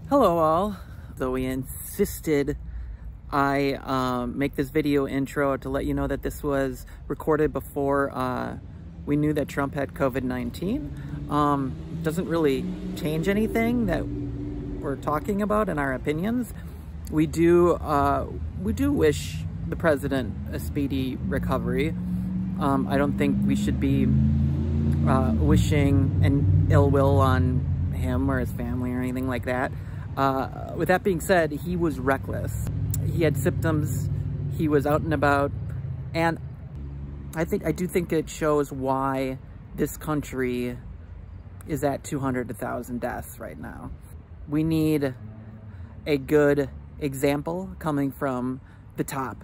Hello all. Zoe insisted I make this video intro to let you know that this was recorded before we knew that Trump had COVID-19. Doesn't really change anything that we're talking about in our opinions. We do wish the president a speedy recovery. I don't think we should be wishing an ill will on him or his family or anything like that. With that being said, he was reckless. He had symptoms, he was out and about, and I do think it shows why this country is at 200,000 deaths right now. We need a good example coming from the top.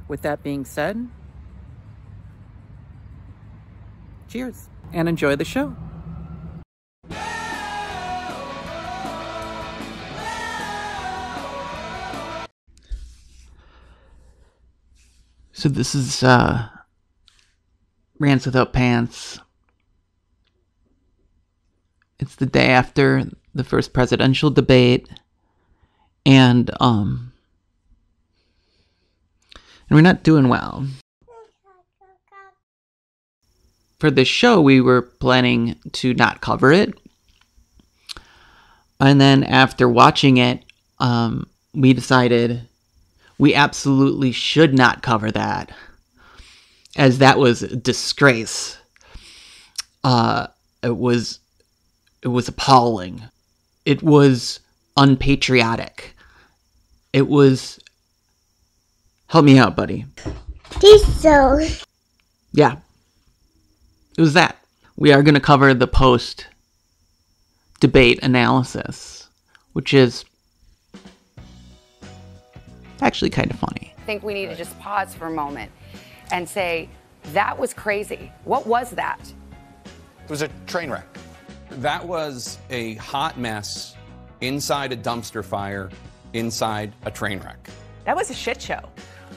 With that being said, cheers and enjoy the show. So this is Rants Without Pants. It's the day after the first presidential debate, and we're not doing well. For this show, we were planning to not cover it, and then after watching it, we decided we absolutely should not cover that, as that was a disgrace. It was appalling. It was unpatriotic. It was... Help me out, buddy. Diesel. Yeah. It was that. We are going to cover the post-debate analysis, which is actually kind of funny. I think we need to just pause for a moment and say, that was crazy. What was that? It was a train wreck. That was a hot mess inside a dumpster fire, inside a train wreck. That was a shit show.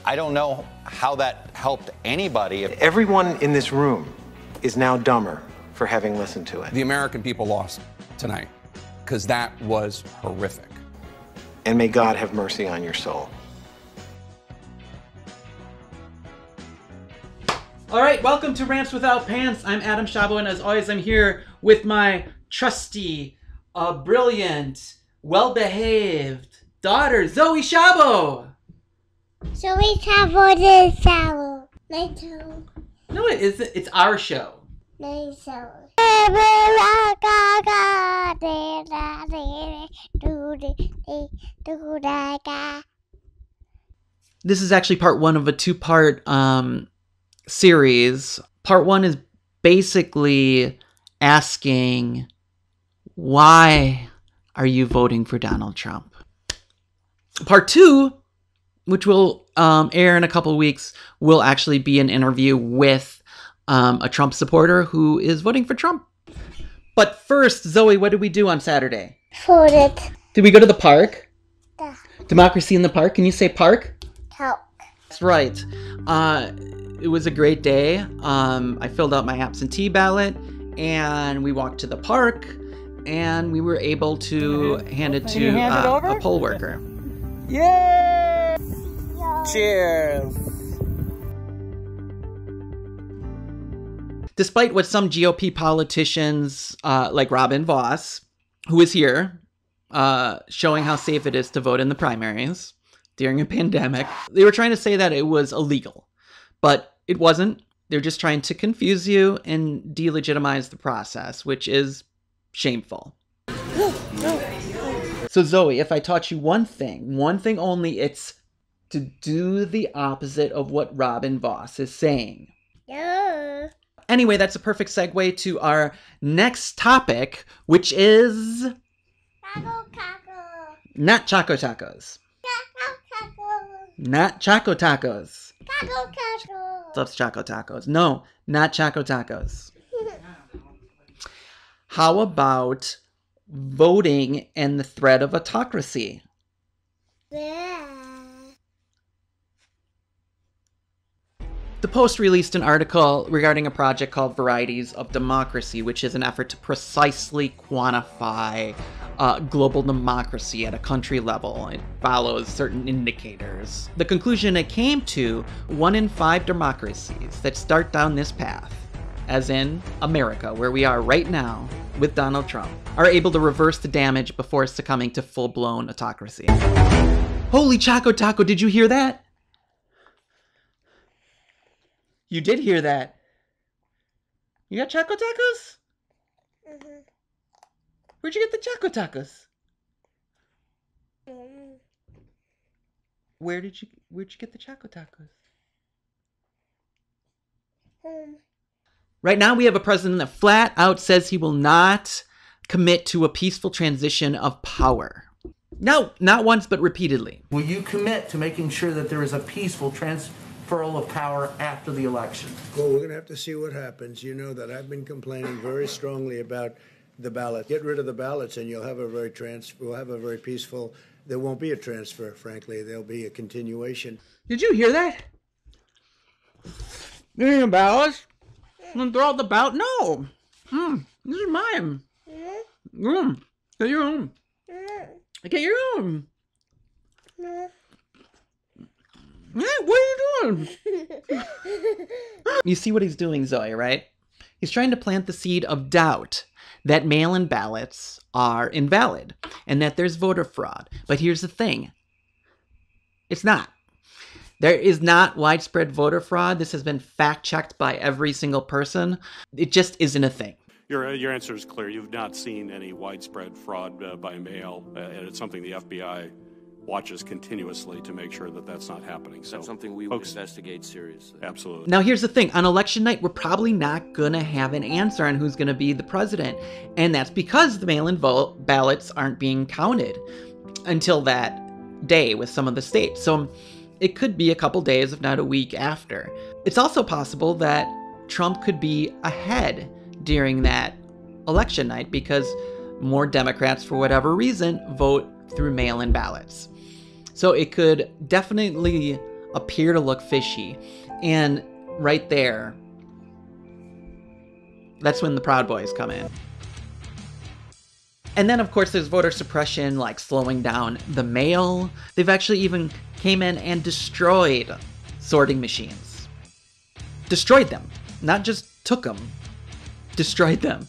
I don't know how that helped anybody. Everyone in this room is now dumber for having listened to it. The American people lost tonight because that was horrific. And may God have mercy on your soul. All right, welcome to Rants Without Pants. I'm Adam Schabow, and as always, I'm here with my trusty, brilliant, well-behaved daughter, Zoe Schabow. Zoe Schabow is Schabow. Nice show. No, it isn't. It's our show. Nice show. This is actually part one of a two-part series. Part one is basically asking, why are you voting for Donald Trump? Part two, which will air in a couple of weeks, will actually be an interview with a Trump supporter who is voting for Trump. But first, Zoe, what did we do on Saturday? Voted. Did we go to the park? Yeah. Democracy in the Park. Can you say park? Talk. That's right. It was a great day. I filled out my absentee ballot, and we walked to the park, and we were able to hand it to a poll worker. Yay! Cheers! Despite what some GOP politicians, like Robin Vos, who is here, showing how safe it is to vote in the primaries during a pandemic, they were trying to say that it was illegal. But it wasn't. They're just trying to confuse you and delegitimize the process, which is shameful. So Zoe, if I taught you one thing only, it's to do the opposite of what Robin Vos is saying. Yeah. Anyway, that's a perfect segue to our next topic, which is... Taco taco. Not Choco Tacos. Taco taco. Not Choco Tacos. Taco taco. Loves Choco Tacos. No, not Choco Tacos. How about voting and the threat of autocracy? Yeah. The Post released an article regarding a project called Varieties of Democracy, which is an effort to precisely quantify global democracy at a country level. It follows certain indicators. The conclusion it came to, 1 in 5 democracies that start down this path, as in America, where we are right now with Donald Trump, are able to reverse the damage before succumbing to full-blown autocracy. Holy Choco Taco, did you hear that? You did hear that. You got Choco Tacos? Mm-hmm. Where'd you get the Choco Tacos? Mm-hmm. Where'd you get the Choco Tacos? Right now we have a president that flat out says he will not commit to a peaceful transition of power. No, not once, but repeatedly. Will you commit to making sure that there is a peaceful transferal of power after the election? Well, we're going to have to see what happens. You know that I've been complaining very strongly about the ballot. Get rid of the ballots and you'll have we'll have a very peaceful, there won't be a transfer, frankly. There'll be a continuation. Did you hear that? You need a ballot? I'm gonna throw out the ballot? No! This is mine. Get your own. Get your own. Yeah, what are you doing? You see what he's doing, Zoe, right? He's trying to plant the seed of doubt that mail-in ballots are invalid and that there's voter fraud. But here's the thing. It's not. There is not widespread voter fraud. This has been fact-checked by every single person. It just isn't a thing. Your answer is clear. You've not seen any widespread fraud by mail, and it's something the FBI watches continuously to make sure that that's not happening. So that's something we would investigate seriously. Absolutely. Now here's the thing. On election night, we're probably not going to have an answer on who's going to be the president. And that's because the mail-in ballots aren't being counted until that day with some of the states. So it could be a couple days, if not a week after. It's also possible that Trump could be ahead during that election night because more Democrats, for whatever reason, vote through mail-in ballots. So it could definitely appear to look fishy. And right there, that's when the Proud Boys come in. And then, of course, there's voter suppression, like slowing down the mail. They've actually even came in and destroyed sorting machines. Destroyed them. Not just took them. Destroyed them.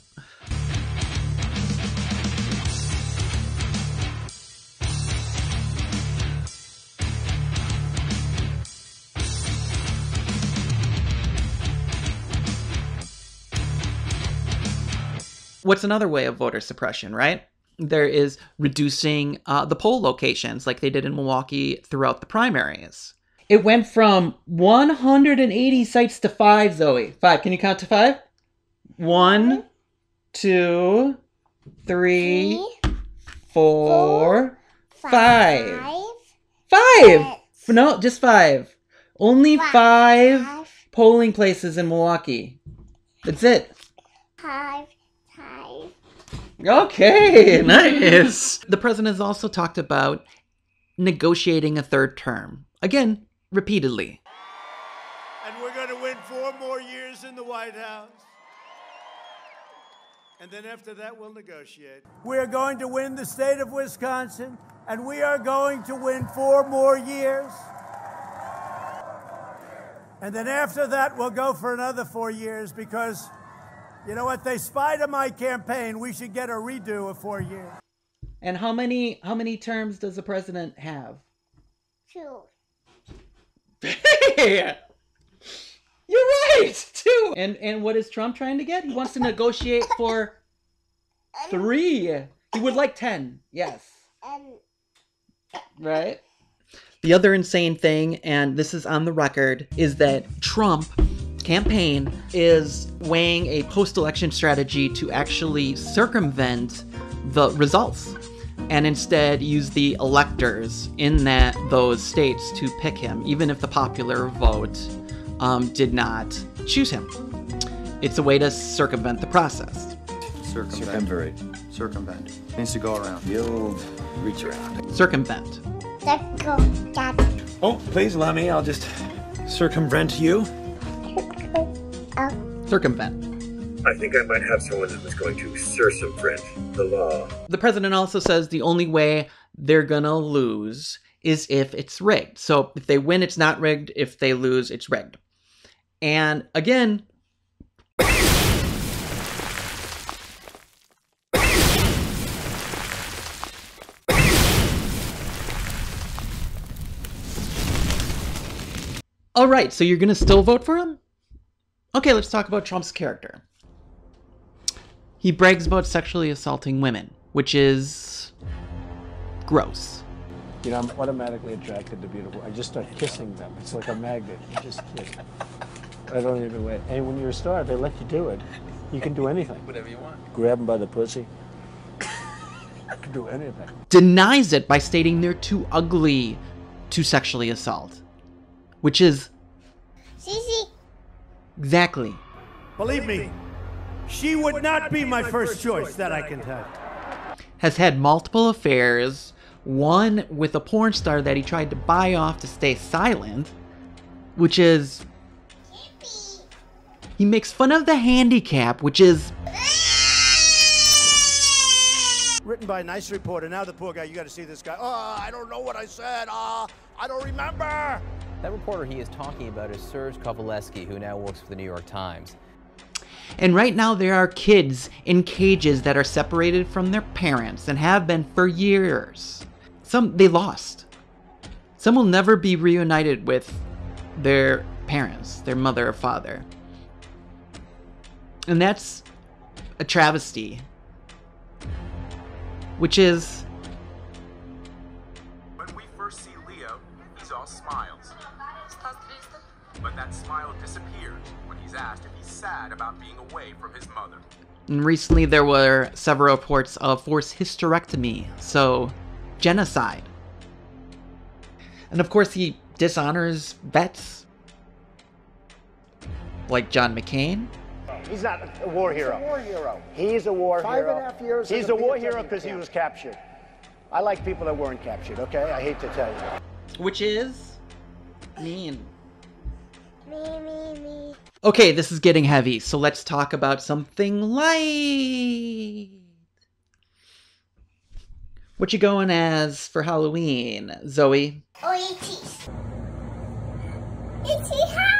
What's another way of voter suppression, right? There is reducing the poll locations like they did in Milwaukee throughout the primaries. It went from 180 sites to 5, Zoe. 5. Can you count to 5? 1, 2, 3, 4, 5. 5! No, just 5. Only 5 polling places in Milwaukee. That's it. 5. Okay, nice. The president has also talked about negotiating a third term. Again, repeatedly. And we're going to win 4 more years in the White House. And then after that, we'll negotiate. We're going to win the state of Wisconsin, and we are going to win 4 more years. And then after that, we'll go for another 4 years because, you know what, they spied on my campaign. We should get a redo of 4 years. And how many terms does the president have? 2. Hey! You're right! 2! And what is Trump trying to get? He wants to negotiate for 3. He would like 10. Yes. Right? The other insane thing, and this is on the record, is that Trump campaign is weighing a post-election strategy to actually circumvent the results and instead use the electors in those states to pick him, even if the popular vote did not choose him. It's a way to circumvent the process. Circumvent. Means to go around. The old reach around. Circumvent. Let's go, Dad. Oh, please allow me. I'll just circumvent you. Circumvent. I think I might have someone that was going to circumvent the law. The president also says the only way they're gonna lose is if it's rigged. So if they win, it's not rigged. If they lose, it's rigged. And again, all right, so you're gonna still vote for him? Okay, let's talk about Trump's character. He brags about sexually assaulting women, which is gross. You know, I'm automatically attracted to beautiful. I just start kissing them. It's like a magnet. You just kiss. I don't even wait. And when you're a star, they let you do it. You can do anything. Whatever you want. Grab them by the pussy. You can do anything. Denies it by stating they're too ugly to sexually assault. Which is... Sissy. Exactly. Believe me, she would not be my first choice, that I can tell you. Has had multiple affairs, one with a porn star that he tried to buy off to stay silent, which is... He makes fun of the handicap, which is... Written by a nice reporter. Now the poor guy, you got to see this guy. Oh, I don't know what I said. I don't remember. That reporter he is talking about is Serge Kovaleski, who now works for the New York Times. And right now there are kids in cages that are separated from their parents and have been for years. Some they lost. Some will never be reunited with their parents, their mother or father. And that's a travesty. Which is... When we first see Leo, he's all smiles. But that smile disappears when he's asked if he's sad about being away from his mother. And recently there were several reports of forced hysterectomy, so genocide. And of course he dishonors vets. Like John McCain. He's not a war hero. He's a war hero. He's a war hero. 5.5 years. He's a war hero because he was captured. I like people that weren't captured, okay? I hate to tell you. Which is... mean. Me. Okay, this is getting heavy, so let's talk about something light. What you going as for Halloween, Zoe? Oh, it's how. It's how.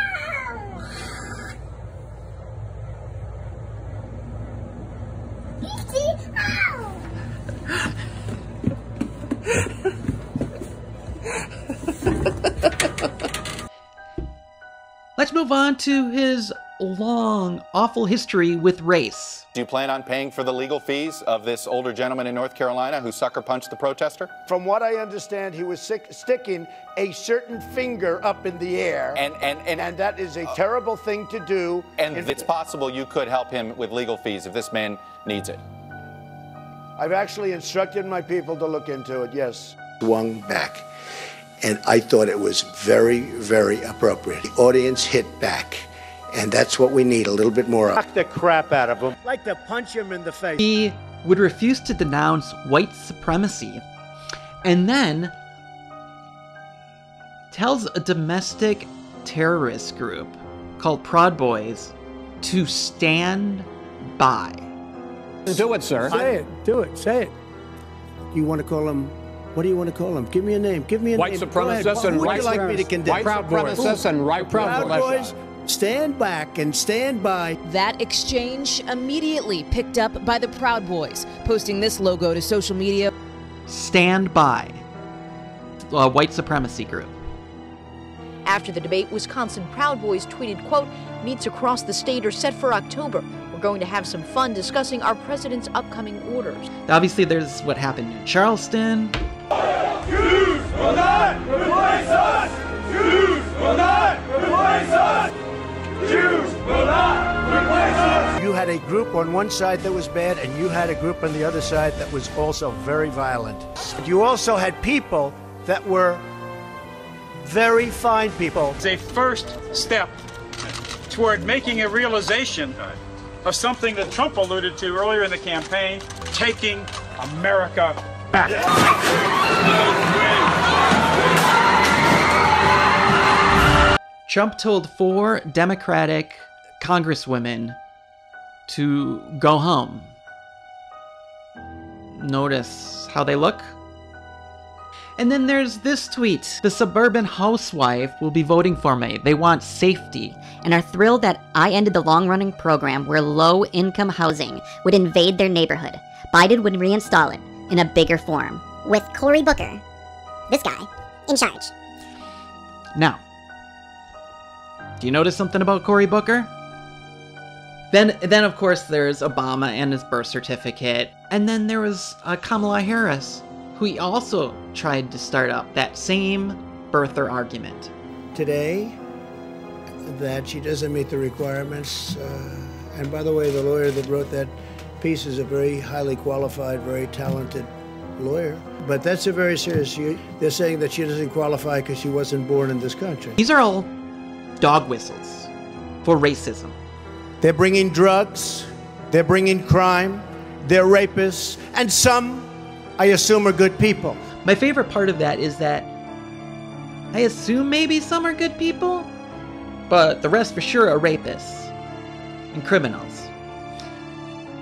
Let's move on to his long, awful history with race. Do you plan on paying for the legal fees of this older gentleman in North Carolina who sucker punched the protester? From what I understand, he was sticking a certain finger up in the air. And that is a terrible thing to do. And it's possible you could help him with legal fees if this man needs it. I've actually instructed my people to look into it, yes. Swung back. And I thought it was very, very appropriate. The audience hit back. And that's what we need, a little bit more of. Knock the crap out of him. Like to punch him in the face. He would refuse to denounce white supremacy. And then tells a domestic terrorist group called Proud Boys to stand by. Do it, sir. Say it. Do it. Say it. You want to call him... What do you want to call them? Give me a name. Give me a White name. supremacists and white like me to condemn? White supremacists and right Proud Boys. Stand back and stand by. That exchange immediately picked up by the Proud Boys, posting this logo to social media. Stand by. A white supremacy group. After the debate, Wisconsin Proud Boys tweeted, quote, "Meets across the state are set for October. We're going to have some fun discussing our president's upcoming orders." Obviously, there's what happened in Charleston. Jews will not replace us! Jews will not replace us! Jews will not replace us! You had a group on one side that was bad, and you had a group on the other side that was also very violent. You also had people that were very fine people. It's a first step toward making a realization of something that Trump alluded to earlier in the campaign, taking America back. Trump told 4 Democratic congresswomen to go home. Notice how they look? And then there's this tweet. The suburban housewife will be voting for me. They want safety. And are thrilled that I ended the long-running program where low-income housing would invade their neighborhood. Biden would reinstall it in a bigger form. With Cory Booker, this guy, in charge. Now, do you notice something about Cory Booker? Then of course, there's Obama and his birth certificate. And then there was Kamala Harris, who he also tried to start up that same birther argument. Today, that she doesn't meet the requirements. And by the way, the lawyer that wrote that piece is a very highly qualified, very talented lawyer. But that's a very serious issue. They're saying that she doesn't qualify because she wasn't born in this country. These are all dog whistles for racism. They're bringing drugs, they're bringing crime, they're rapists, and some, I assume, are good people. My favorite part of that is that I assume maybe some are good people, but the rest for sure are rapists and criminals.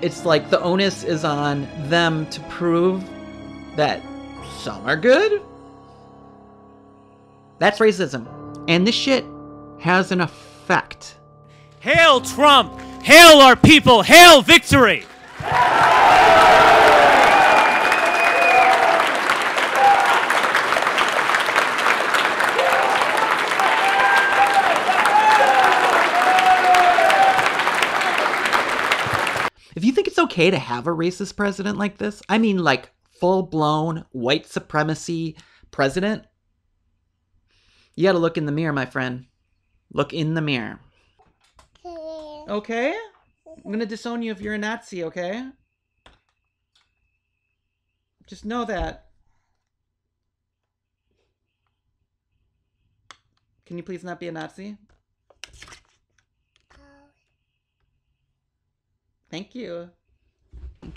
It's like the onus is on them to prove that some are good. That's racism. And this shit has an effect. Hail Trump! Hail our people! Hail victory! If you think it's okay to have a racist president like this, I mean like full-blown white supremacy president, you gotta look in the mirror, my friend. Look in the mirror. Okay? I'm gonna disown you if you're a Nazi, okay? Just know that. Can you please not be a Nazi? Thank you.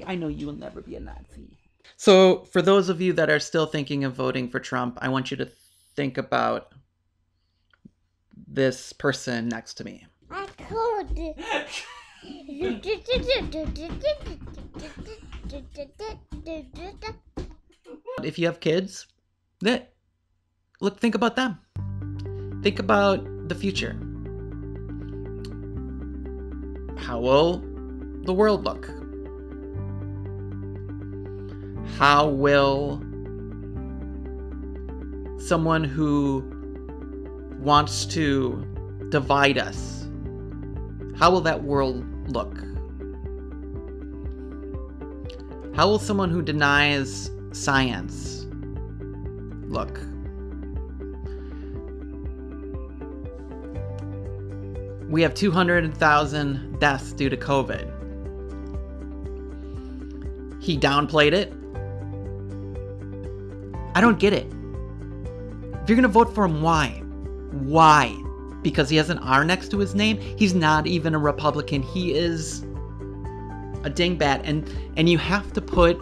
I know you will never be a Nazi. So, for those of you that are still thinking of voting for Trump, I want you to think about this person next to me. I could. If you have kids, think about them. Think about the future. How will the world look? How will someone who wants to divide us, how will that world look? How will someone who denies science look? We have 200,000 deaths due to COVID. He downplayed it. I don't get it. If you're gonna vote for him, why? Why? Because he has an R next to his name? He's not even a Republican. He is a dingbat. And you have to put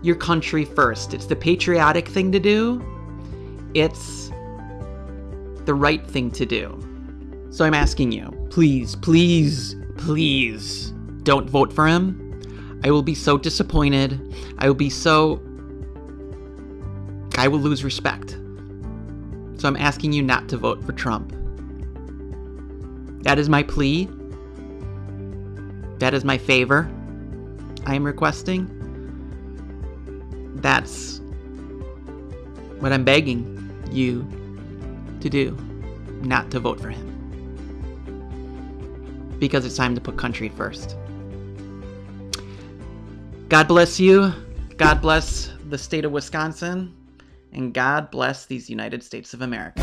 your country first. It's the patriotic thing to do. It's the right thing to do. So I'm asking you, please, please, please don't vote for him. I will be so disappointed. I will lose respect. So I'm asking you not to vote for Trump. That is my plea. That is my favor I am requesting. That's what I'm begging you to do. Not to vote for him. Because it's time to put country first. God bless you. God bless the state of Wisconsin. And God bless these United States of America.